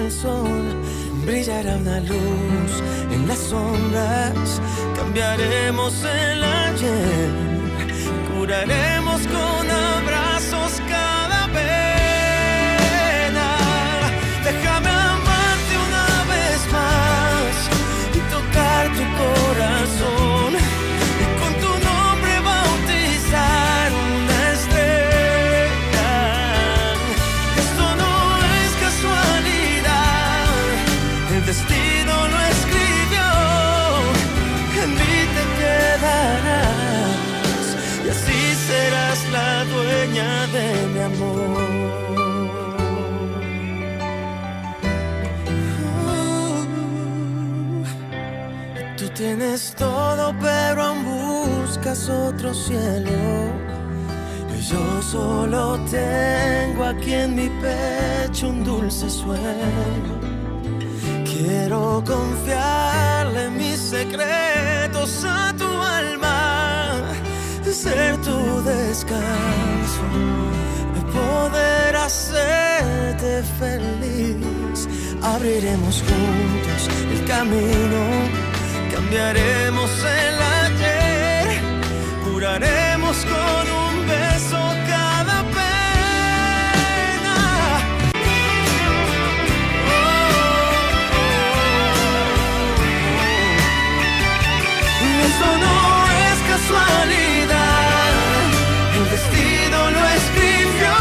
el sol, brillará una luz en las sombras, cambiaremos el ayer, curaremos con abrazos cada pena. Déjame amarte una vez más y tocar tu corazón y con tu nombre bautizar una estrella. Esto no es casualidad, el destino lo escribió, en mí te quedarás y así serás la dueña de mi amor. Tú tienes todo, pero aún buscas otro cielo. Y yo solo tengo aquí en mi pecho un dulce sueño. Quiero confiarle mis secretos a tu alma, ser tu descanso, poder hacerte feliz. Abriremos juntos el camino, cambiaremos el ayer, curaremos con un beso cada pena. Eso no es casualidad, el destino lo escribió,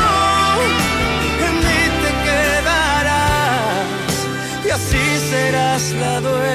en mí te quedarás y así serás la dueña